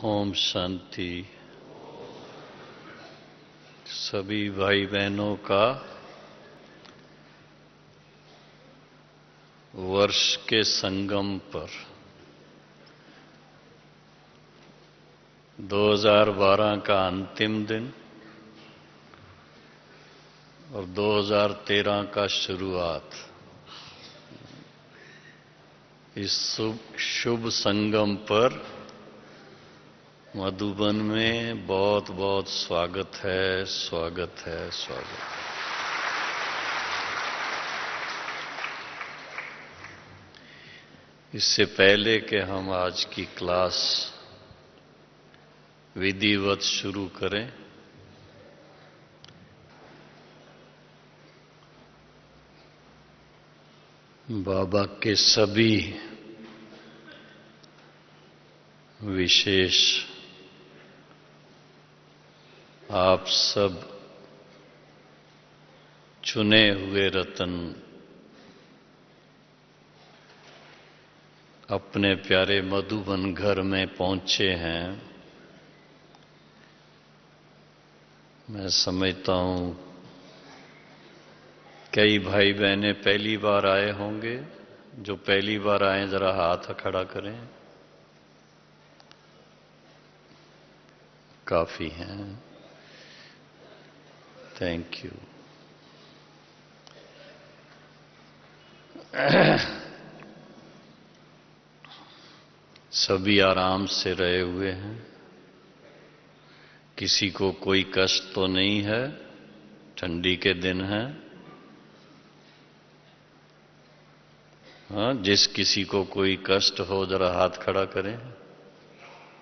ओम शांति। सभी भाई बहनों का वर्ष के संगम पर 2012 का अंतिम दिन और 2013 का शुरुआत, इस शुभ संगम पर मधुबन में बहुत बहुत स्वागत है, स्वागत है, स्वागत है। इससे पहले कि हम आज की क्लास विधिवत शुरू करें, बाबा के सभी विशेष आप सब चुने हुए रत्न अपने प्यारे मधुबन घर में पहुंचे हैं। मैं समझता हूं कई भाई बहनें पहली बार आए होंगे। जो पहली बार आए जरा हाथ खड़ा करें। काफी हैं, थैंक यू। सभी आराम से रहे हुए हैं, किसी को कोई कष्ट तो नहीं है। ठंडी के दिन है। हाँ, जिस किसी को कोई कष्ट हो जरा हाथ खड़ा करें।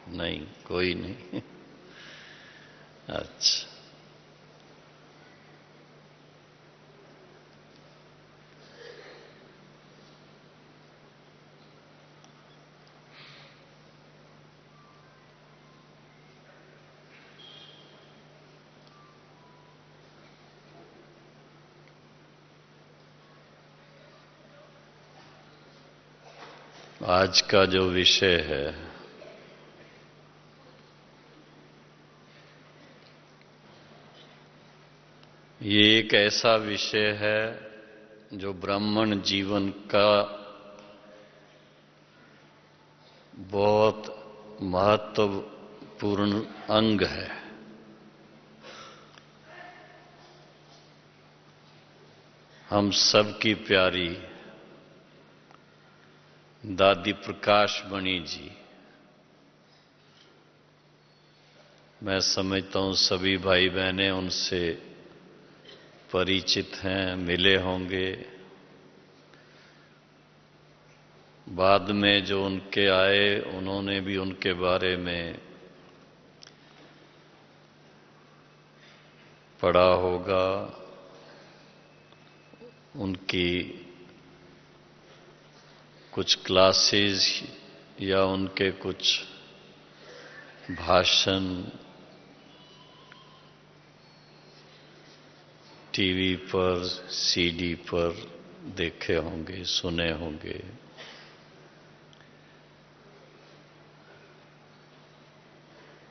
नहीं, कोई नहीं। अच्छा, आज का जो विषय है ये एक ऐसा विषय है जो ब्राह्मण जीवन का बहुत महत्वपूर्ण अंग है। हम सबकी प्यारी दादी प्रकाश मणि जी, मैं समझता हूं सभी भाई बहनें उनसे परिचित हैं, मिले होंगे। बाद में जो उनके आए उन्होंने भी उनके बारे में पढ़ा होगा। उनकी कुछ क्लासेस या उनके कुछ भाषण टीवी पर, सीडी पर देखे होंगे, सुने होंगे।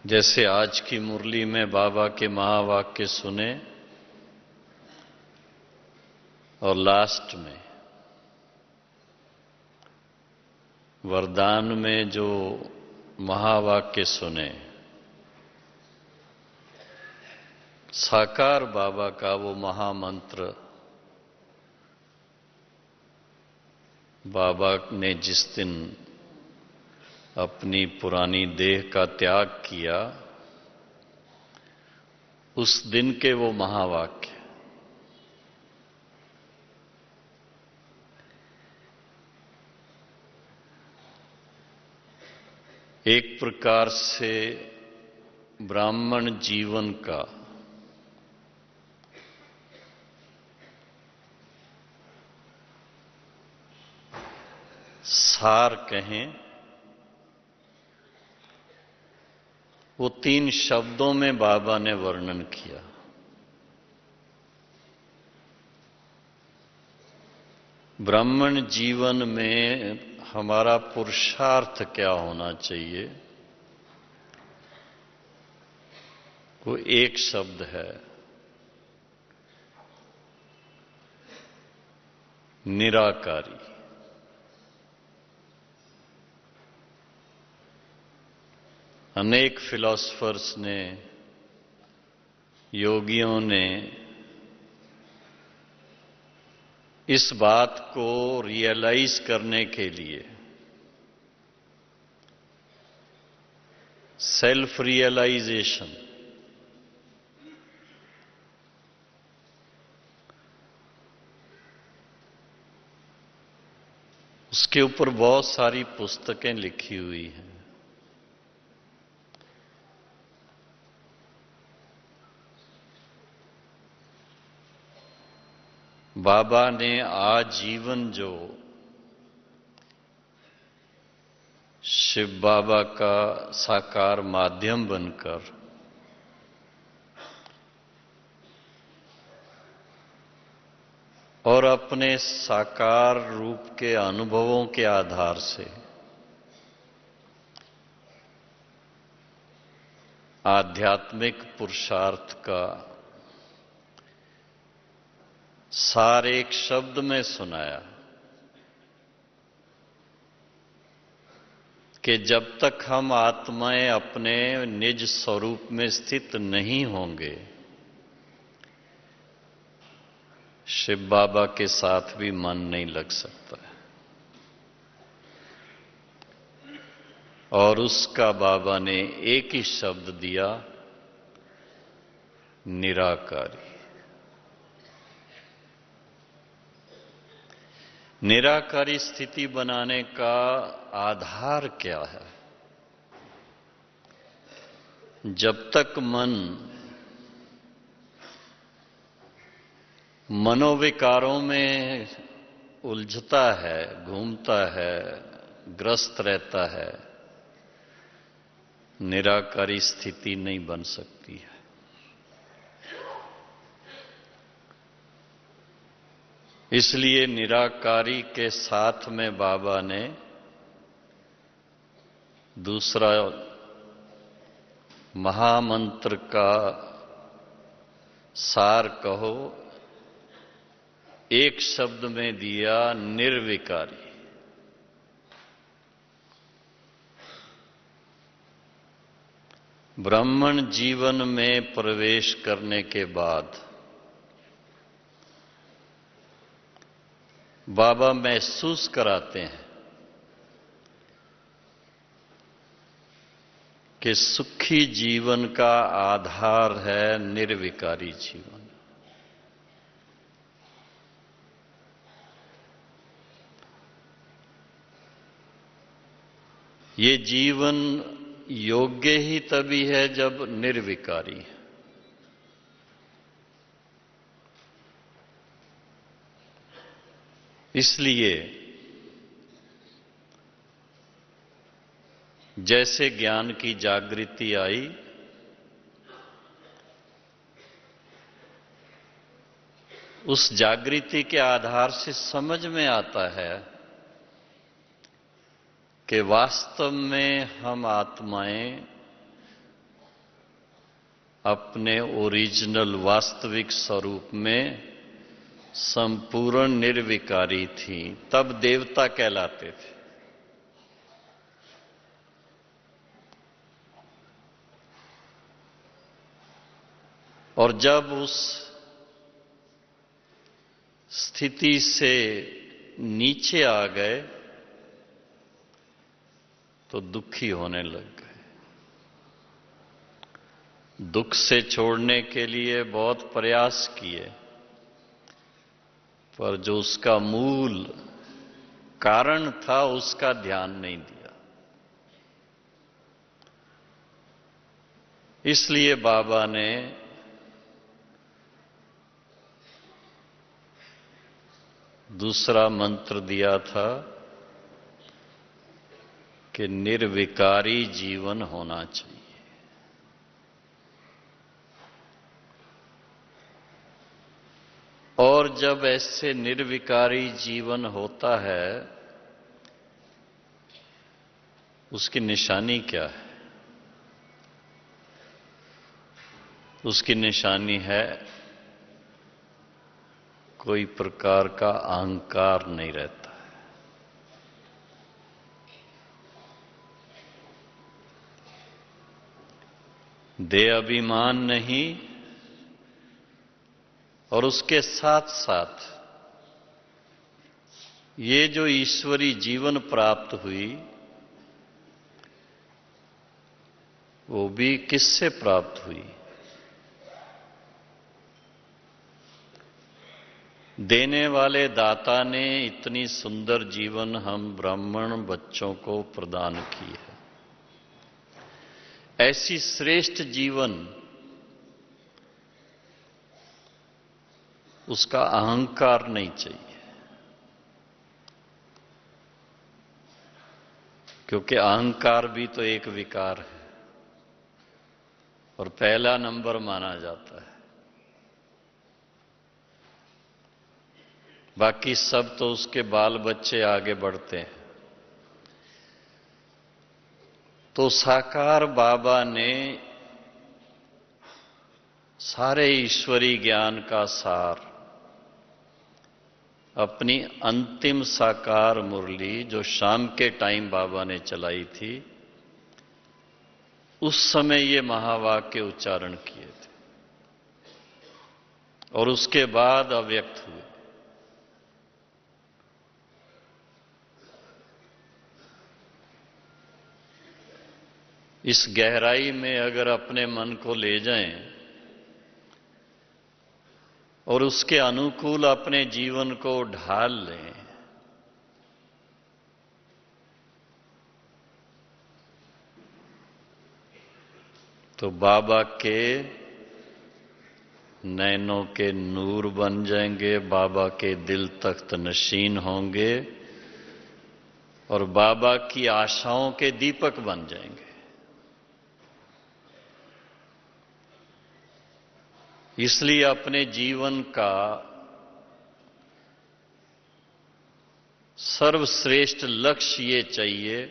जैसे आज की मुरली में बाबा के महावाक्य सुने और लास्ट में वरदान में जो महावाक्य सुने, साकार बाबा का वो महामंत्र बाबा ने जिस दिन अपनी पुरानी देह का त्याग किया, उस दिन के वो महावाक्य एक प्रकार से ब्राह्मण जीवन का सार कहें, वो 3 शब्दों में बाबा ने वर्णन किया। ब्राह्मण जीवन में हमारा पुरुषार्थ क्या होना चाहिए, वो एक शब्द है, निराकारी। अनेक फिलॉसफर्स ने, योगियों ने इस बात को रियलाइज करने के लिए, सेल्फ रियलाइजेशन, उसके ऊपर बहुत सारी पुस्तकें लिखी हुई हैं। बाबा ने आजीवन जो शिव बाबा का साकार माध्यम बनकर और अपने साकार रूप के अनुभवों के आधार से आध्यात्मिक पुरुषार्थ का सार एक शब्द में सुनाया कि जब तक हम आत्माएं अपने निज स्वरूप में स्थित नहीं होंगे, शिव बाबा के साथ भी मन नहीं लग सकता है। और उसका बाबा ने एक ही शब्द दिया, निराकारी। निराकारी स्थिति बनाने का आधार क्या है? जब तक मन मनोविकारों में उलझता है, घूमता है, ग्रस्त रहता है, निराकारी स्थिति नहीं बन सकती है। इसलिए निराकारी के साथ में बाबा ने दूसरा महामंत्र का सार कहो, एक शब्द में दिया, निर्विकारी। ब्राह्मण जीवन में प्रवेश करने के बाद बाबा महसूस कराते हैं कि सुखी जीवन का आधार है निर्विकारी जीवन। ये जीवन योग्य ही तभी है जब निर्विकारी है। इसलिए जैसे ज्ञान की जागृति आई, उस जागृति के आधार से समझ में आता है कि वास्तव में हम आत्माएं अपने ओरिजिनल वास्तविक स्वरूप में संपूर्ण निर्विकारी थी, तब देवता कहलाते थे। और जब उस स्थिति से नीचे आ गए तो दुखी होने लग गए। दुख से छोड़ने के लिए बहुत प्रयास किए, पर जो उसका मूल कारण था उसका ध्यान नहीं दिया। इसलिए बाबा ने दूसरा मंत्र दिया था कि निर्विकारी जीवन होना चाहिए। और जब ऐसे निर्विकारी जीवन होता है, उसकी निशानी क्या है? उसकी निशानी है कोई प्रकार का अहंकार नहीं रहता है। देह अभिमान नहीं, और उसके साथ साथ ये जो ईश्वरी जीवन प्राप्त हुई वो भी किससे प्राप्त हुई? देने वाले दाता ने इतनी सुंदर जीवन हम ब्राह्मण बच्चों को प्रदान की है। ऐसी श्रेष्ठ जीवन, उसका अहंकार नहीं चाहिए, क्योंकि अहंकार भी तो एक विकार है और पहला नंबर माना जाता है। बाकी सब तो उसके बाल बच्चे आगे बढ़ते हैं। तो साकार बाबा ने सारे ईश्वरी ज्ञान का सार अपनी अंतिम साकार मुरली जो शाम के टाइम बाबा ने चलाई थी, उस समय ये महावाक्य उच्चारण किए थे और उसके बाद अव्यक्त हुए। इस गहराई में अगर अपने मन को ले जाएं और उसके अनुकूल अपने जीवन को ढाल लें, तो बाबा के नैनों के नूर बन जाएंगे, बाबा के दिल तख्त नशीन होंगे और बाबा की आशाओं के दीपक बन जाएंगे। इसलिए अपने जीवन का सर्वश्रेष्ठ लक्ष्य ये चाहिए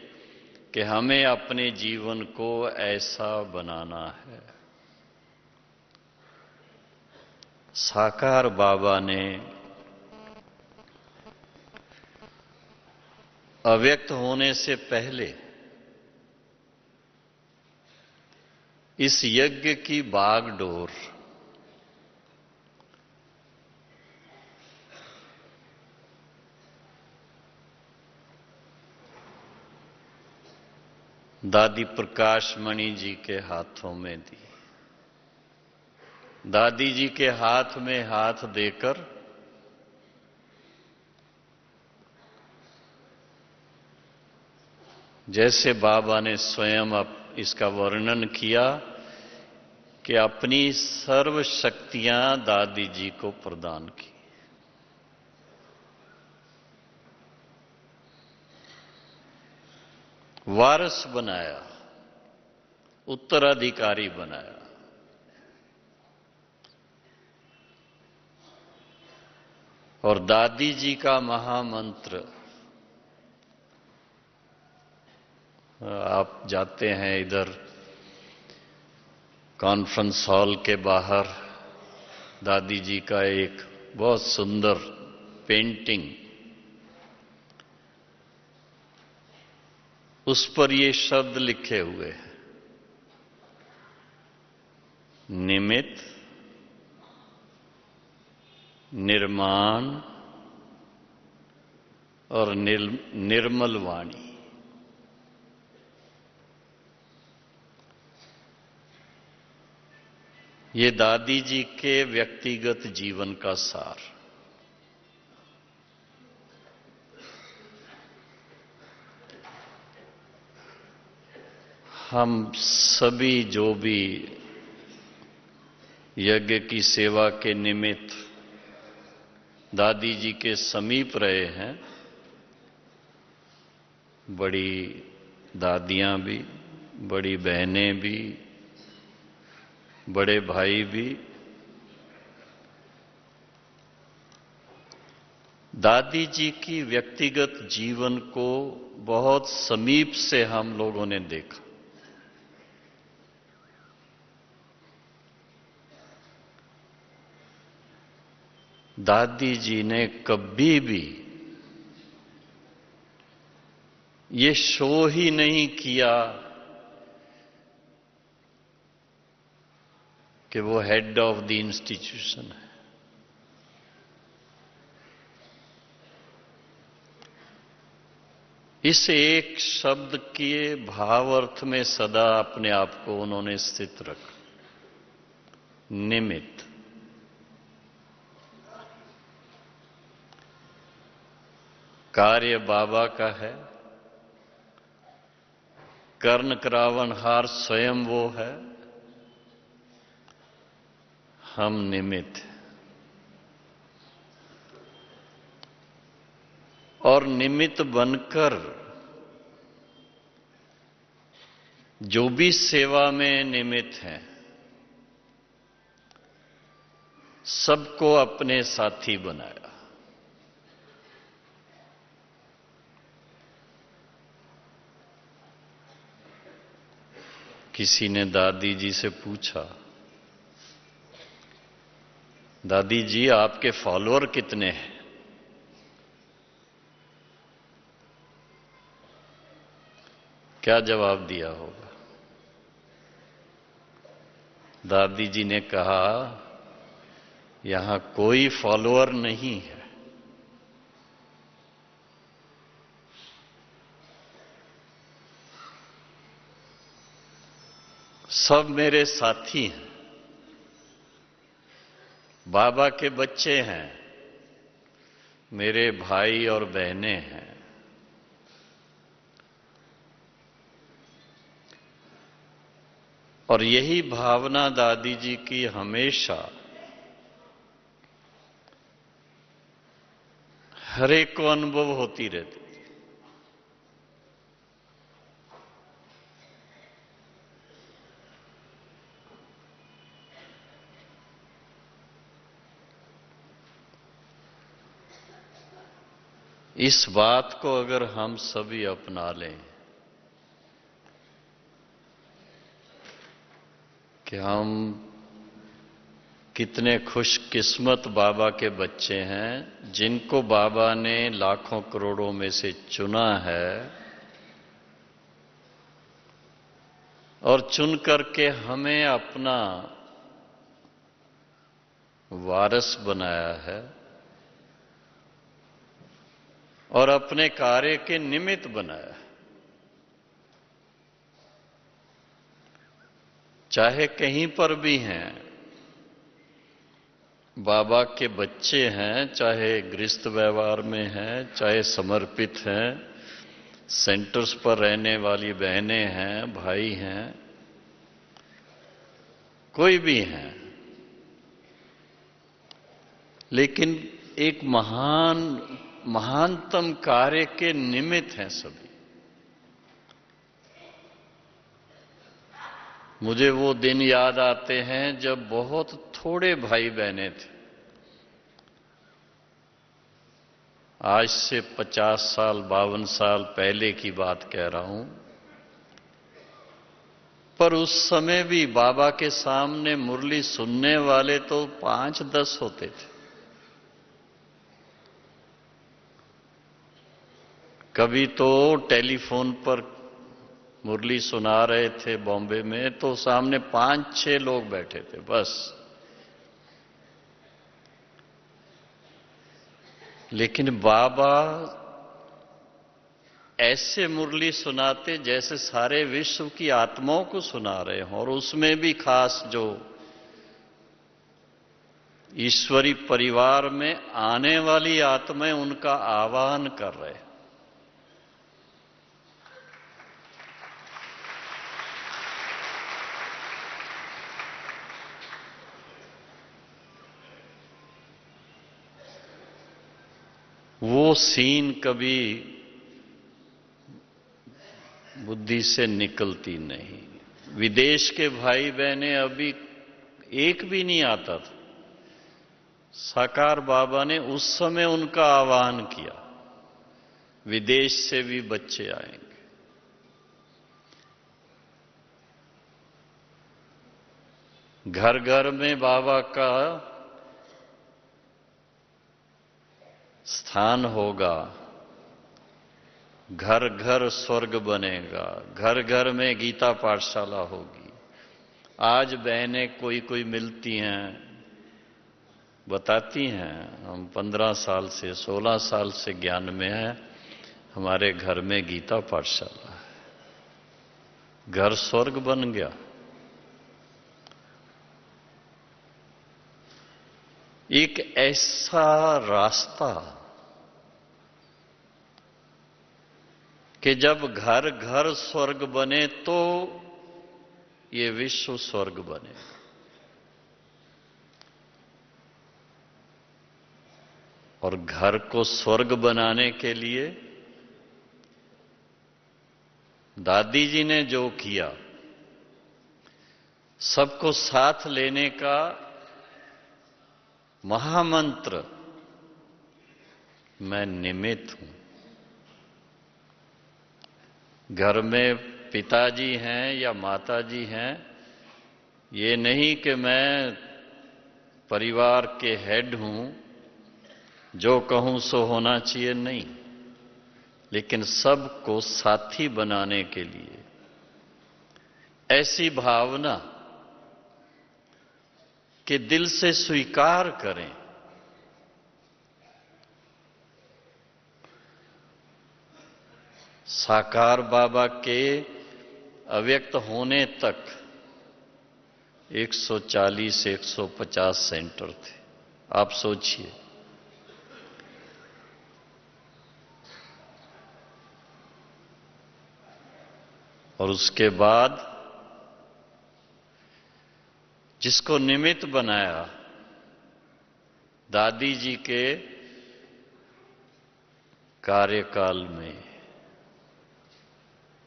कि हमें अपने जीवन को ऐसा बनाना है। साकार बाबा ने अव्यक्त होने से पहले इस यज्ञ की बागडोर दादी प्रकाश मणि जी के हाथों में दी। दादी जी के हाथ में हाथ देकर जैसे बाबा ने स्वयं इसका वर्णन किया कि अपनी सर्व शक्तियां दादी जी को प्रदान की। वारस बनाया, उत्तराधिकारी बनाया। और दादी जी का महामंत्र, आप जाते हैं इधर कॉन्फ्रेंस हॉल के बाहर, दादी जी का एक बहुत सुंदर पेंटिंग, उस पर ये शब्द लिखे हुए हैं, निमित्त, निर्माण और निर्मल वाणी। ये दादी जी के व्यक्तिगत जीवन का सार। हम सभी जो भी यज्ञ की सेवा के निमित्त दादी जी के समीप रहे हैं, बड़ी दादियां भी, बड़ी बहनें भी, बड़े भाई भी, दादी जी की व्यक्तिगत जीवन को बहुत समीप से हम लोगों ने देखा। दादी जी ने कभी भी ये शो ही नहीं किया कि वो हेड ऑफ द इंस्टीट्यूशन है। इस एक शब्द के भाव अर्थ में सदा अपने आप को उन्होंने स्थित रखा, निमित्त। कार्य बाबा का है, कर्ण करावनहार स्वयं वो है, हम निमित्त हैं। और निमित्त बनकर जो भी सेवा में निमित्त हैं, सबको अपने साथी बनाया। किसी ने दादी जी से पूछा, दादी जी आपके फॉलोअर कितने हैं? क्या जवाब दिया होगा? दादी जी ने कहा, यहां कोई फॉलोअर नहीं है, सब मेरे साथी हैं, बाबा के बच्चे हैं, मेरे भाई और बहनें हैं। और यही भावना दादी जी की हमेशा हर एक को अनुभव होती रहती थी। इस बात को अगर हम सभी अपना लें कि हम कितने खुशकिस्मत बाबा के बच्चे हैं, जिनको बाबा ने लाखों करोड़ों में से चुना है और चुन करके हमें अपना वारिस बनाया है और अपने कार्य के निमित्त बनाया है। चाहे कहीं पर भी हैं, बाबा के बच्चे हैं, चाहे गृहस्थ व्यवहार में हैं, चाहे समर्पित हैं, सेंटर्स पर रहने वाली बहनें हैं, भाई हैं, कोई भी हैं, लेकिन एक महानतम कार्य के निमित्त हैं सभी। मुझे वो दिन याद आते हैं जब बहुत थोड़े भाई बहनें थे। आज से 50 साल 52 साल पहले की बात कह रहा हूं, पर उस समय भी बाबा के सामने मुरली सुनने वाले तो 5-10 होते थे। कभी तो टेलीफोन पर मुरली सुना रहे थे बॉम्बे में, तो सामने 5-6 लोग बैठे थे बस। लेकिन बाबा ऐसे मुरली सुनाते जैसे सारे विश्व की आत्माओं को सुना रहे हों, और उसमें भी खास जो ईश्वरी परिवार में आने वाली आत्माएं, उनका आह्वान कर रहे हैं। वो सीन कभी बुद्धि से निकलती नहीं। विदेश के भाई बहनें अभी एक भी नहीं आता था। साकार बाबा ने उस समय उनका आह्वान किया, विदेश से भी बच्चे आएंगे। घर घर में बाबा का स्थान होगा, घर घर स्वर्ग बनेगा, घर घर में गीता पाठशाला होगी। आज बहनें कोई कोई मिलती हैं, बताती हैं हम 15 साल से 16 साल से ज्ञान में हैं, हमारे घर में गीता पाठशाला है, घर स्वर्ग बन गया। एक ऐसा रास्ता कि जब घर घर स्वर्ग बने तो ये विश्व स्वर्ग बने। और घर को स्वर्ग बनाने के लिए दादी जी ने जो किया, सबको साथ लेने का महामंत्र, मैं निमित्त हूं। घर में पिताजी हैं या माताजी हैं, ये नहीं कि मैं परिवार के हेड हूं, जो कहूं सो होना चाहिए, नहीं। लेकिन सबको साथी बनाने के लिए ऐसी भावना कि दिल से स्वीकार करें साकार बाबा के अव्यक्त होने तक 140-150 सेंटर थे। आप सोचिए, और उसके बाद जिसको निमित्त बनाया, दादी जी के कार्यकाल में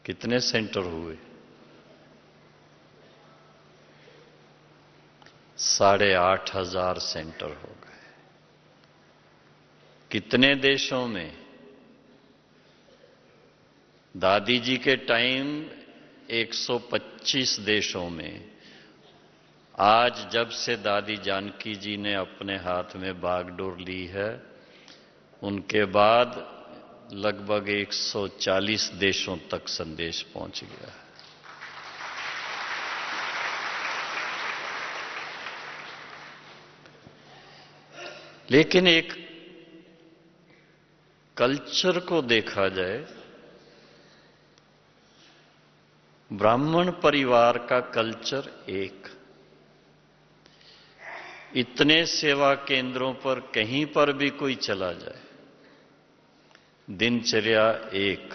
कितने सेंटर हुए? 8,500 सेंटर हो गए। कितने देशों में? दादी जी के टाइम 125 देशों में। आज जब से दादी जानकी जी ने अपने हाथ में बागडोर ली है, उनके बाद लगभग 140 देशों तक संदेश पहुंच गया है। लेकिन एक कल्चर को देखा जाए, ब्राह्मण परिवार का कल्चर एक, इतने सेवा केंद्रों पर कहीं पर भी कोई चला जाए, दिनचर्या एक,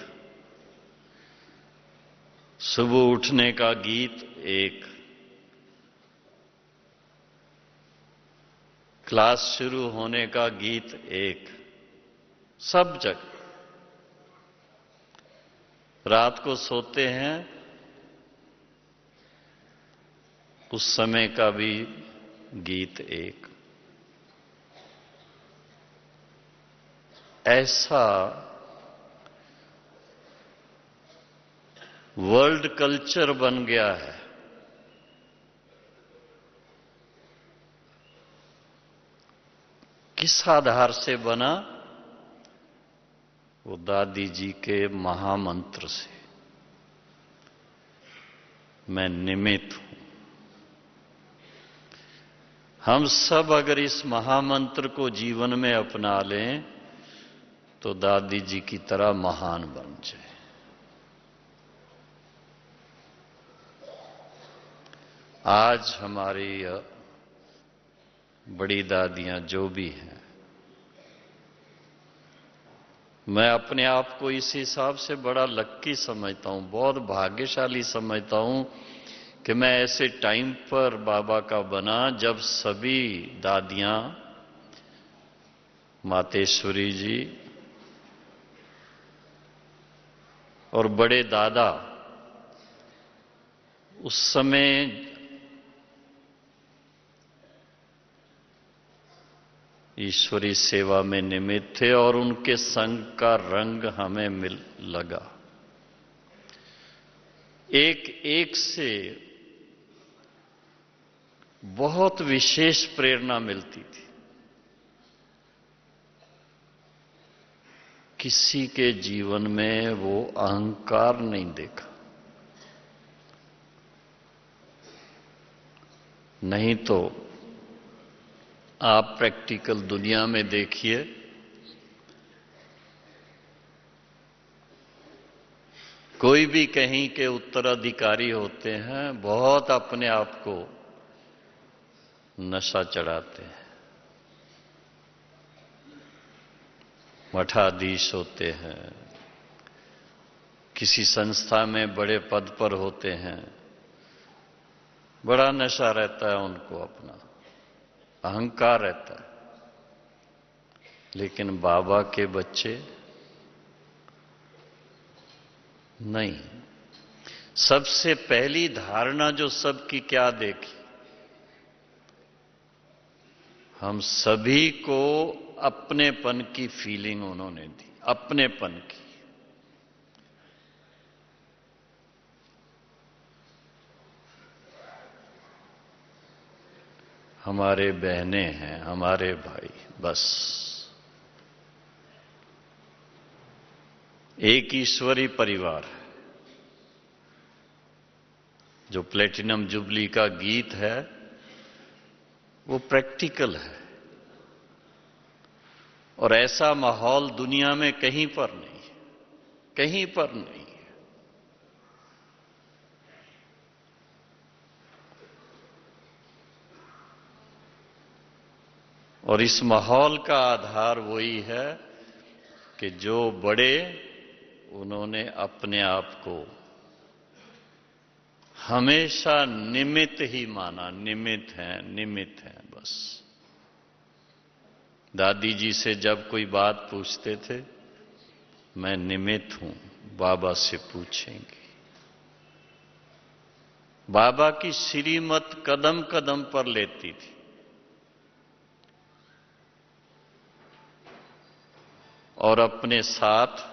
सुबह उठने का गीत एक, क्लास शुरू होने का गीत एक, सब जगह। रात को सोते हैं उस समय का भी गीत एक। ऐसा वर्ल्ड कल्चर बन गया है। किस आधार से बना? वो दादी जी के महामंत्र से, मैं निमित्त हूं। हम सब अगर इस महामंत्र को जीवन में अपना लें तो दादी जी की तरह महान बन जाए। आज हमारी बड़ी दादियां जो भी हैं, मैं अपने आप को इस हिसाब से बड़ा लक्की समझता हूं, बहुत भाग्यशाली समझता हूं कि मैं ऐसे टाइम पर बाबा का बना जब सभी दादियां, मातेश्वरी जी और बड़े दादा उस समय ईश्वरी सेवा में निमित्त थे और उनके संग का रंग हमें मिल लगा। एक एक से बहुत विशेष प्रेरणा मिलती थी। किसी के जीवन में वो अहंकार नहीं देखा। नहीं तो आप प्रैक्टिकल दुनिया में देखिए, कोई भी कहीं के उत्तराधिकारी होते हैं, बहुत अपने आप को नशा चढ़ाते हैं। मठाधीश होते हैं, किसी संस्था में बड़े पद पर होते हैं, बड़ा नशा रहता है उनको, अपना अहंकार रहता है। लेकिन बाबा के बच्चे नहीं। सबसे पहली धारणा जो सबकी क्या देखी, हम सभी को अपनेपन की फीलिंग उन्होंने दी, अपनेपन की। हमारे बहनें हैं, हमारे भाई, बस एक ईश्वरी परिवार है। जो प्लेटिनम जुबली का गीत है वो प्रैक्टिकल है, और ऐसा माहौल दुनिया में कहीं पर नहीं है, कहीं पर नहीं है। और इस माहौल का आधार वही है कि जो बड़े, उन्होंने अपने आप को हमेशा निमित्त ही माना। निमित्त हैं बस। दादी जी से जब कोई बात पूछते थे, मैं निमित्त हूं, बाबा से पूछेंगे। बाबा की श्रीमत कदम कदम पर लेती थी। और अपने साथ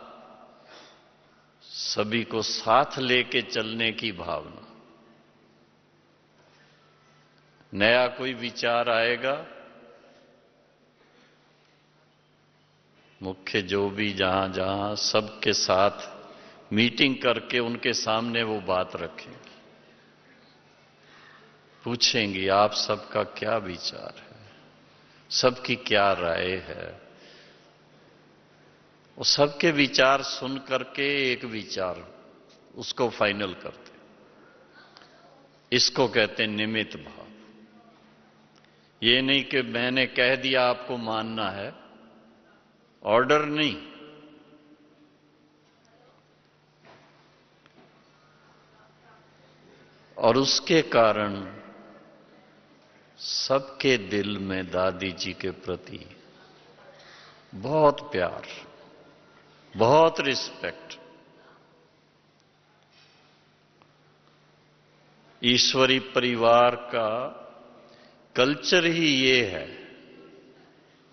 सभी को साथ लेके चलने की भावना। नया कोई विचार आएगा, मुख्य जो भी जहां जहां सबके साथ मीटिंग करके उनके सामने वो बात रखेंगी, पूछेंगी आप सबका क्या विचार है, सबकी क्या राय है। वो सबके विचार सुन करके एक विचार उसको फाइनल करते। इसको कहते हैं निमित्त भाव। ये नहीं कि मैंने कह दिया आपको मानना है, ऑर्डर नहीं। और उसके कारण सबके दिल में दादी जी के प्रति बहुत प्यार, बहुत रिस्पेक्ट। ईश्वरी परिवार का कल्चर ही ये है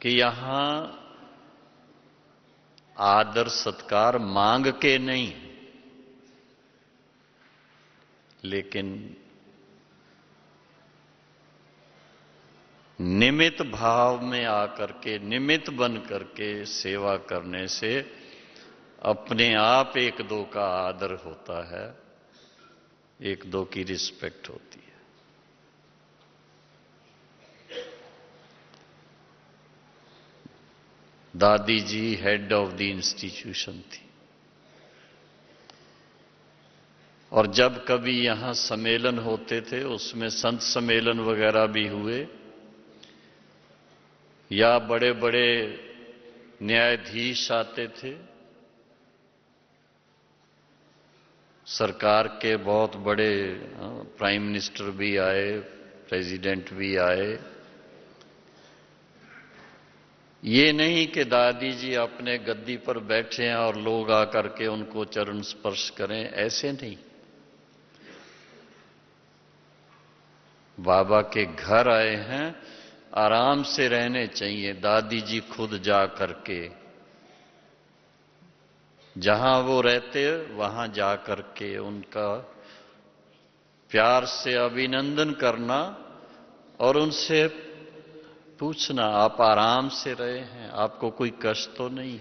कि यहां आदर सत्कार मांग के नहीं, लेकिन निमित्त भाव में आकर के, निमित्त बन करके सेवा करने से अपने आप एक दो का आदर होता है, एक दो की रिस्पेक्ट होती है। दादी जी हेड ऑफ द इंस्टीट्यूशन थी। और जब कभी यहां सम्मेलन होते थे, उसमें संत सम्मेलन वगैरह भी हुए, या बड़े बड़े न्यायाधीश आते थे, सरकार के बहुत बड़े प्राइम मिनिस्टर भी आए, प्रेसिडेंट भी आए। ये नहीं कि दादी जी अपने गद्दी पर बैठे हैं और लोग आकर के उनको चरण स्पर्श करें, ऐसे नहीं। बाबा के घर आए हैं, आराम से रहने चाहिए। दादी जी खुद जा करके, जहां वो रहते वहां जा करके उनका प्यार से अभिनंदन करना और उनसे पूछना, आप आराम से रहे हैं, आपको कोई कष्ट तो नहीं।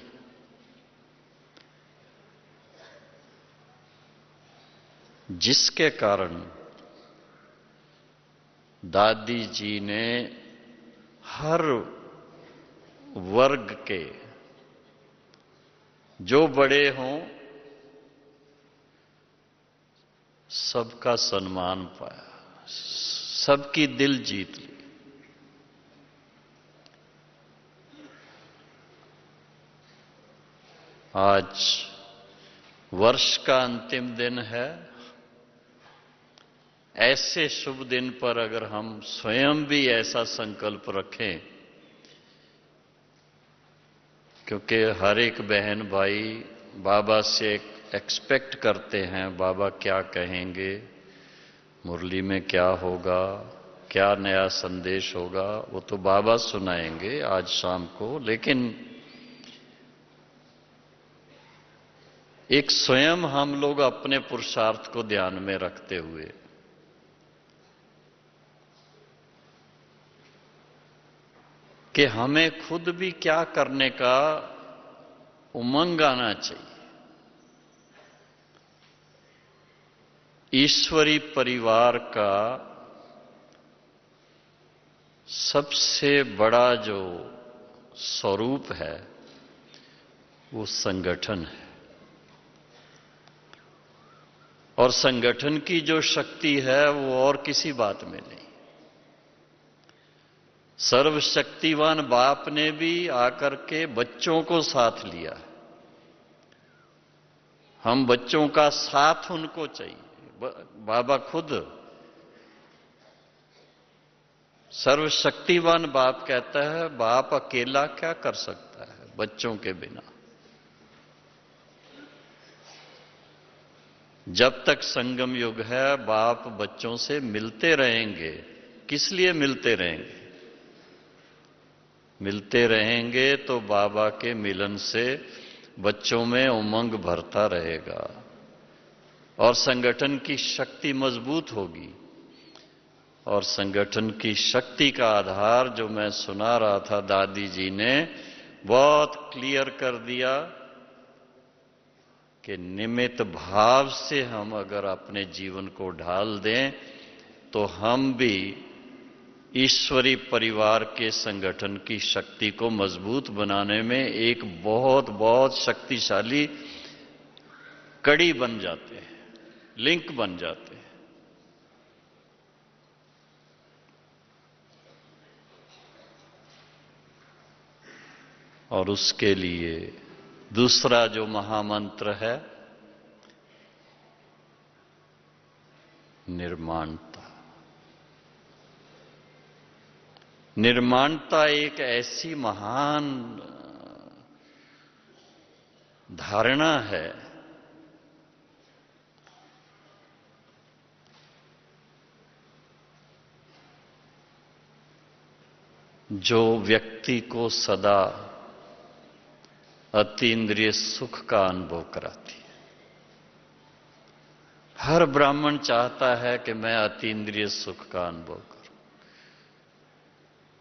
जिसके कारण दादी जी ने हर वर्ग के जो बड़े हों सबका सम्मान पाया, सबकी दिल जीत ली। आज वर्ष का अंतिम दिन है। ऐसे शुभ दिन पर अगर हम स्वयं भी ऐसा संकल्प रखें, क्योंकि हर एक बहन भाई बाबा से एक्सपेक्ट करते हैं, बाबा क्या कहेंगे, मुरली में क्या होगा, क्या नया संदेश होगा, वो तो बाबा सुनाएंगे आज शाम को। लेकिन एक स्वयं हम लोग अपने पुरुषार्थ को ध्यान में रखते हुए कि हमें खुद भी क्या करने का उमंग आना चाहिए। ईश्वरी परिवार का सबसे बड़ा जो स्वरूप है वो संगठन है, और संगठन की जो शक्ति है वो और किसी बात में नहीं। सर्वशक्तिवान बाप ने भी आकर के बच्चों को साथ लिया। हम बच्चों का साथ उनको चाहिए। बाबा खुद सर्वशक्तिवान बाप कहता है, बाप अकेला क्या कर सकता है बच्चों के बिना। जब तक संगम युग है बाप बच्चों से मिलते रहेंगे। किस लिए मिलते रहेंगे? मिलते रहेंगे तो बाबा के मिलन से बच्चों में उमंग भरता रहेगा और संगठन की शक्ति मजबूत होगी। और संगठन की शक्ति का आधार जो मैं सुना रहा था, दादी जी ने बहुत क्लियर कर दिया कि निमित्त भाव से हम अगर अपने जीवन को ढाल दें तो हम भी ईश्वरी परिवार के संगठन की शक्ति को मजबूत बनाने में एक बहुत बहुत शक्तिशाली कड़ी बन जाते हैं, लिंक बन जाते हैं। और उसके लिए दूसरा जो महामंत्र है, निर्माणता। निर्माणता एक ऐसी महान धारणा है जो व्यक्ति को सदा अतीन्द्रिय सुख का अनुभव कराती है। हर ब्राह्मण चाहता है कि मैं अतीन्द्रिय सुख का अनुभव करूं।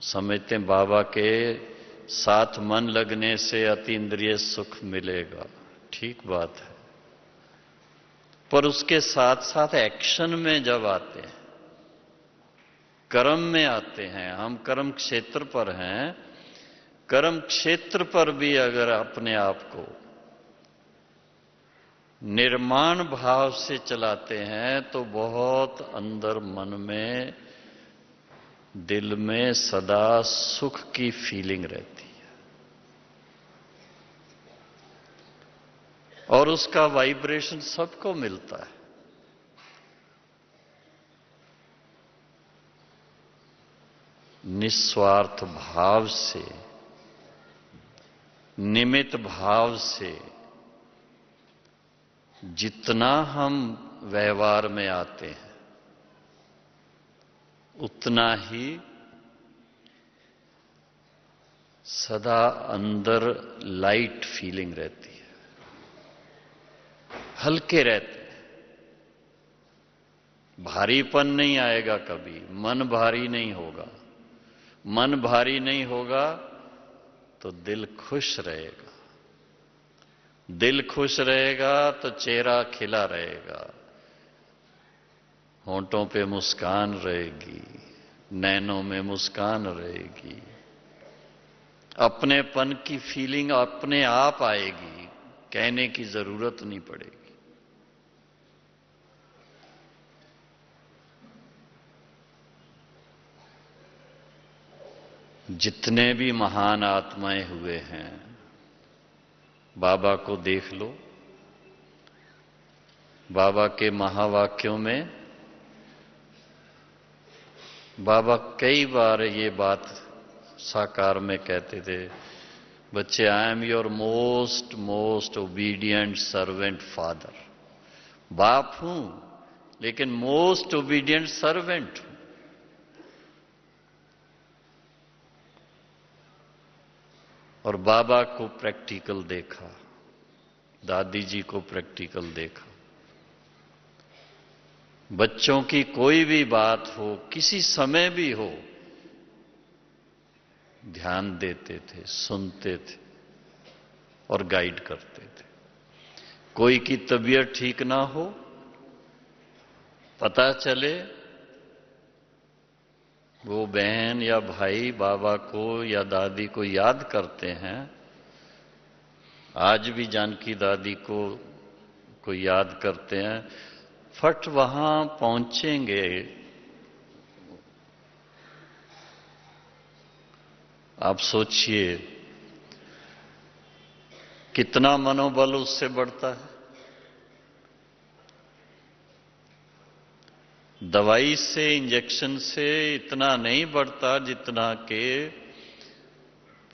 समझते हैं बाबा के साथ मन लगने से अतीन्द्रिय सुख मिलेगा, ठीक बात है, पर उसके साथ साथ एक्शन में जब आते हैं, कर्म में आते हैं, हम कर्म क्षेत्र पर हैं, कर्म क्षेत्र पर भी अगर अपने आप को निर्माण भाव से चलाते हैं तो बहुत अंदर मन में, दिल में सदा सुख की फीलिंग रहती है और उसका वाइब्रेशन सबको मिलता है। निस्वार्थ भाव से, निमित्त भाव से जितना हम व्यवहार में आते हैं उतना ही सदा अंदर लाइट फीलिंग रहती है, हल्के रहते हैं, भारीपन नहीं आएगा कभी, मन भारी नहीं होगा। मन भारी नहीं होगा तो दिल खुश रहेगा, दिल खुश रहेगा तो चेहरा खिला रहेगा, होंठों पे मुस्कान रहेगी, नैनों में मुस्कान रहेगी, अपनेपन की फीलिंग अपने आप आएगी, कहने की जरूरत नहीं पड़ेगी। जितने भी महान आत्माएं हुए हैं, बाबा को देख लो। बाबा के महावाक्यों में बाबा कई बार ये बात साकार में कहते थे, बच्चे, I am your most most obedient servant father. बाप हूं लेकिन मोस्ट ओबीडियंट सर्वेंट हूं। और बाबा को प्रैक्टिकल देखा, दादी जी को प्रैक्टिकल देखा। बच्चों की कोई भी बात हो, किसी समय भी हो, ध्यान देते थे, सुनते थे और गाइड करते थे। कोई की तबीयत ठीक ना हो, पता चले वो बहन या भाई बाबा को या दादी को याद करते हैं। आज भी जानकी दादी को याद करते हैं, फट वहां पहुंचेंगे। आप सोचिए कितना मनोबल उससे बढ़ता है। दवाई से, इंजेक्शन से इतना नहीं बढ़ता जितना कि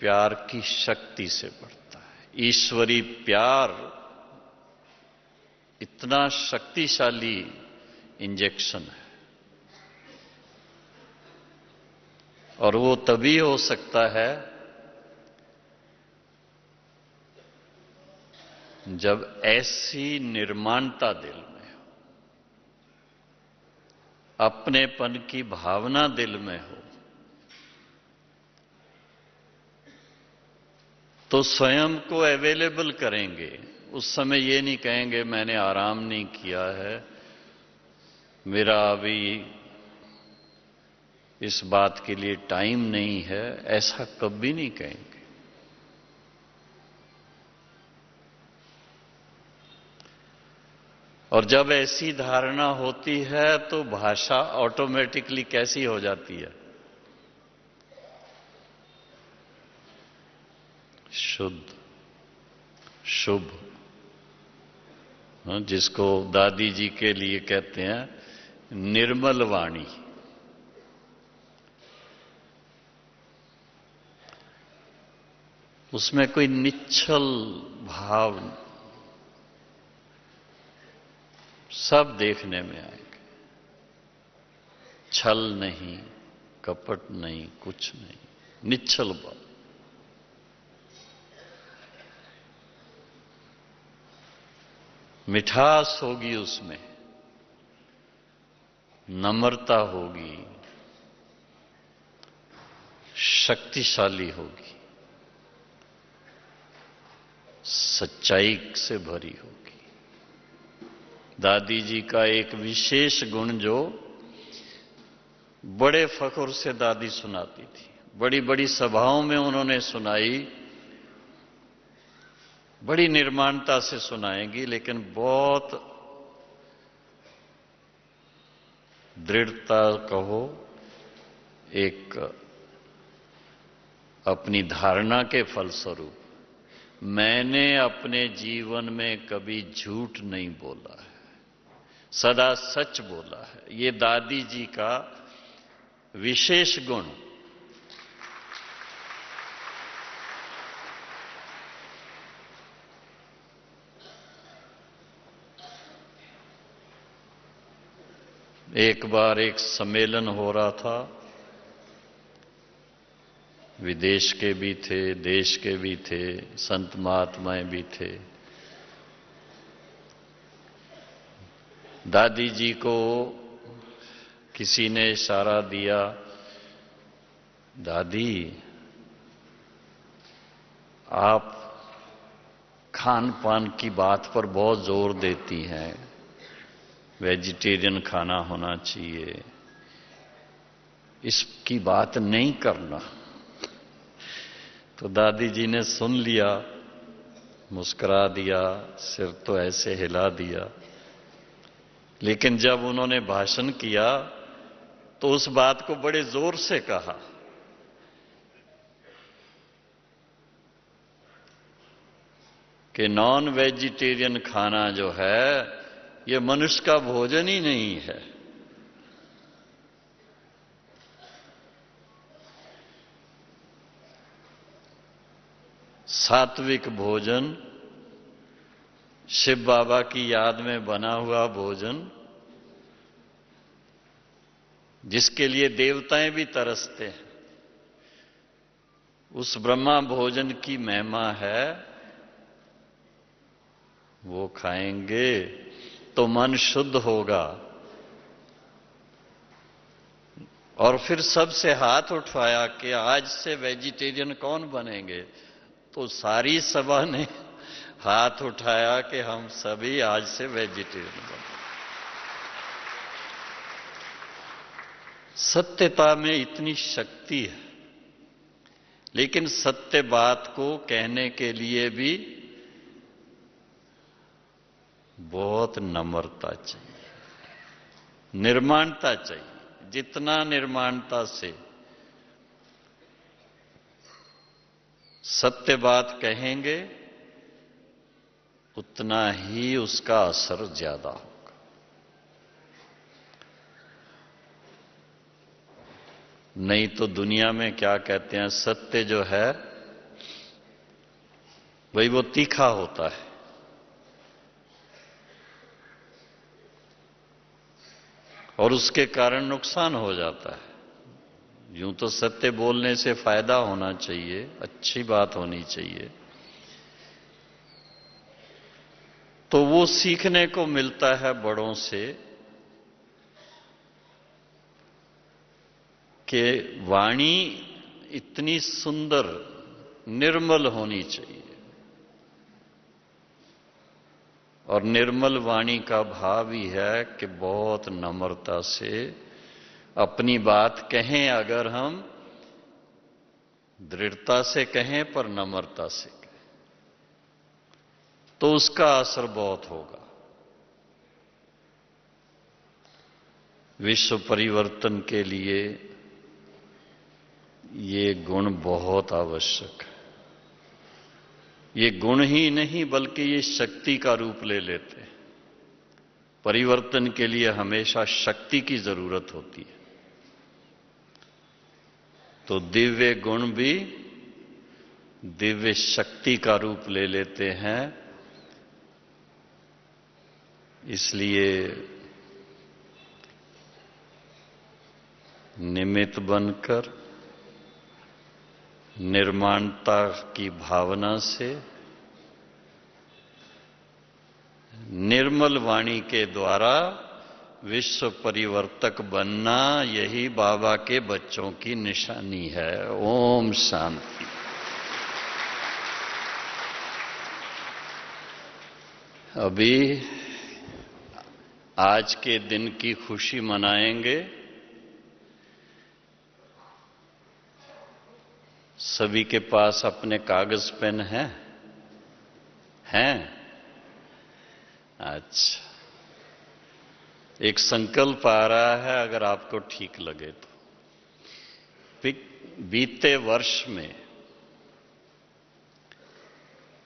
प्यार की शक्ति से बढ़ता है। ईश्वरी प्यार इतना शक्तिशाली इंजेक्शन है, और वो तभी हो सकता है जब ऐसी निर्माणता दिल में हो, अपनेपन की भावना दिल में हो, तो स्वयं को अवेलेबल करेंगे। उस समय ये नहीं कहेंगे मैंने आराम नहीं किया है, मेरा अभी इस बात के लिए टाइम नहीं है, ऐसा कभी नहीं कहेंगे। और जब ऐसी धारणा होती है तो भाषा ऑटोमेटिकली कैसी हो जाती है? शुद्ध, शुभ, जिसको दादी जी के लिए कहते हैं निर्मल वाणी। उसमें कोई निश्चल भाव, सब देखने में आएंगे। छल नहीं, कपट नहीं, कुछ नहीं, निश्चल भाव। मिठास होगी उसमें, नम्रता होगी, शक्तिशाली होगी, सच्चाई से भरी होगी। दादी जी का एक विशेष गुण जो बड़े फख्र से दादी सुनाती थी, बड़ी बड़ी सभाओं में उन्होंने सुनाई, बड़ी निर्माणता से सुनाएंगी, लेकिन बहुत दृढ़ता कहो, एक अपनी धारणा के फलस्वरूप, मैंने अपने जीवन में कभी झूठ नहीं बोला है, सदा सच बोला है। ये दादी जी का विशेष गुण। एक बार एक सम्मेलन हो रहा था, विदेश के भी थे, देश के भी थे, संत महात्माएं भी थे। दादी जी को किसी ने इशारा दिया, दादी आप खान पान की बात पर बहुत जोर देती हैं, वेजिटेरियन खाना होना चाहिए, इसकी बात नहीं करना। तो दादी जी ने सुन लिया, मुस्कुरा दिया, सिर तो ऐसे हिला दिया। लेकिन जब उन्होंने भाषण किया तो उस बात को बड़े जोर से कहा कि नॉन वेजिटेरियन खाना जो है ये मनुष्य का भोजन ही नहीं है। सात्विक भोजन, शिव बाबा की याद में बना हुआ भोजन, जिसके लिए देवताएं भी तरसते हैं, उस ब्रह्मा भोजन की महिमा है। वो खाएंगे तो मन शुद्ध होगा। और फिर सबसे हाथ उठवाया कि आज से वेजिटेरियन कौन बनेंगे। तो सारी सभा ने हाथ उठाया कि हम सभी आज से वेजिटेरियन बने। सत्यता में इतनी शक्ति है, लेकिन सत्य बात को कहने के लिए भी बहुत नम्रता चाहिए, निर्माणता चाहिए। जितना निर्माणता से सत्य बात कहेंगे उतना ही उसका असर ज्यादा होगा। नहीं तो दुनिया में क्या कहते हैं, सत्य जो है वही वो तीखा होता है। और उसके कारण नुकसान हो जाता है। यूं तो सत्य बोलने से फायदा होना चाहिए, अच्छी बात होनी चाहिए। तो वो सीखने को मिलता है बड़ों से कि वाणी इतनी सुंदर निर्मल होनी चाहिए। और निर्मल वाणी का भाव ही है कि बहुत नम्रता से अपनी बात कहें। अगर हम दृढ़ता से कहें पर नम्रता से कहें तो उसका असर बहुत होगा। विश्व परिवर्तन के लिए ये गुण बहुत आवश्यक है। ये गुण ही नहीं बल्कि ये शक्ति का रूप ले लेते हैं। परिवर्तन के लिए हमेशा शक्ति की जरूरत होती है। तो दिव्य गुण भी दिव्य शक्ति का रूप ले लेते हैं। इसलिए निमित्त बनकर निर्माणता की भावना से निर्मल वाणी के द्वारा विश्व परिवर्तक बनना, यही बाबा के बच्चों की निशानी है। ओम शांति। अभी आज के दिन की खुशी मनाएंगे। सभी के पास अपने कागज पेन हैं? अच्छा, एक संकल्प आ रहा है, अगर आपको ठीक लगे तो। बीते वर्ष में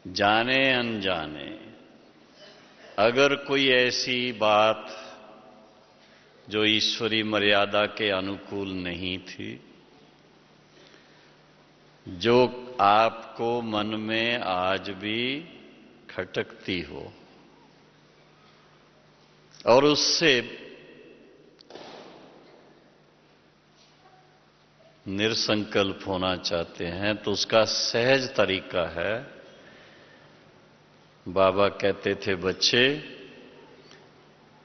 जाने अनजाने अगर कोई ऐसी बात जो ईश्वरी मर्यादा के अनुकूल नहीं थी, जो आपको मन में आज भी खटकती हो और उससे निरसंकल्प होना चाहते हैं, तो उसका सहज तरीका है। बाबा कहते थे, बच्चे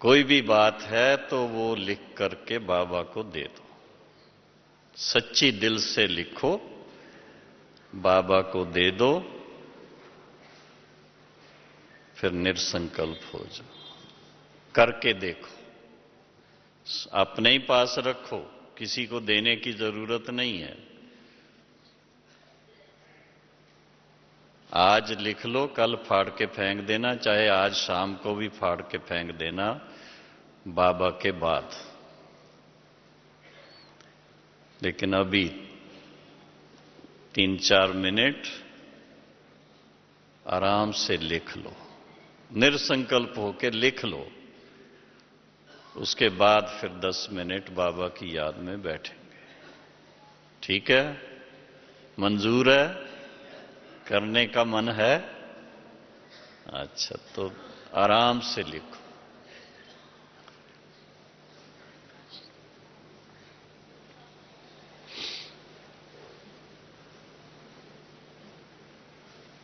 कोई भी बात है तो वो लिख करके बाबा को दे दो। सच्ची दिल से लिखो, बाबा को दे दो, फिर निरसंकल्प हो जाओ। करके देखो, अपने ही पास रखो, किसी को देने की जरूरत नहीं है। आज लिख लो, कल फाड़ के फेंक देना, चाहे आज शाम को भी फाड़ के फेंक देना बाबा के बाद। लेकिन अभी 3-4 मिनट आराम से लिख लो, निरसंकल्प होकर लिख लो। उसके बाद फिर 10 मिनट बाबा की याद में बैठेंगे। ठीक है? मंजूर है? करने का मन है? अच्छा, तो आराम से लिखो।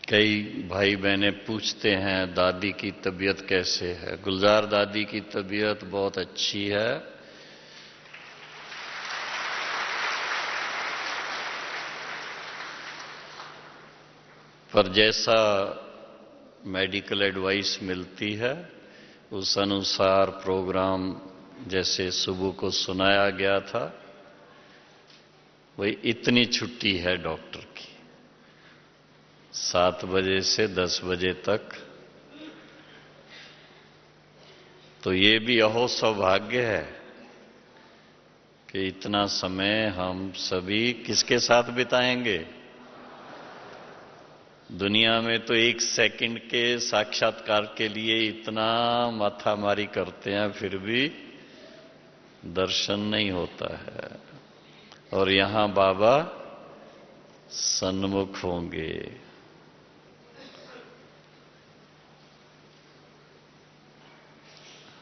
कई भाई बहनें पूछते हैं दादी की तबीयत कैसे है। गुलजार दादी की तबीयत बहुत अच्छी है। पर जैसा मेडिकल एडवाइस मिलती है उस अनुसार प्रोग्राम जैसे सुबह को सुनाया गया था, वही इतनी छुट्टी है डॉक्टर की, 7 बजे से 10 बजे तक। तो ये भी अहो सौभाग्य है कि इतना समय हम सभी किसके साथ बिताएंगे। दुनिया में तो 1 सेकंड के साक्षात्कार के लिए इतना माथामारी करते हैं, फिर भी दर्शन नहीं होता है। और यहां बाबा सन्मुख होंगे।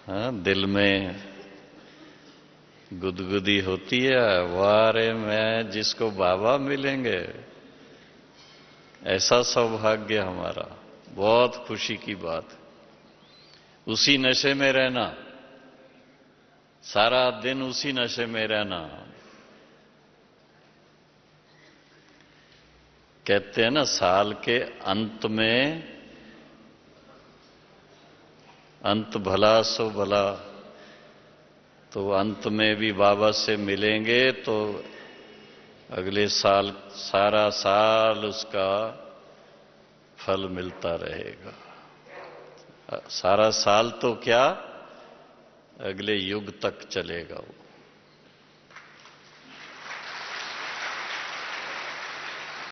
हाँ, दिल में गुदगुदी होती है, वाह रे मैं जिसको बाबा मिलेंगे, ऐसा सौभाग्य हमारा, बहुत खुशी की बात है। उसी नशे में रहना, सारा दिन उसी नशे में रहना। कहते हैं ना, साल के अंत में अंत भला सो भला, तो अंत में भी बाबा से मिलेंगे तो अगले साल सारा साल उसका फल मिलता रहेगा। सारा साल तो क्या, अगले युग तक चलेगा वो।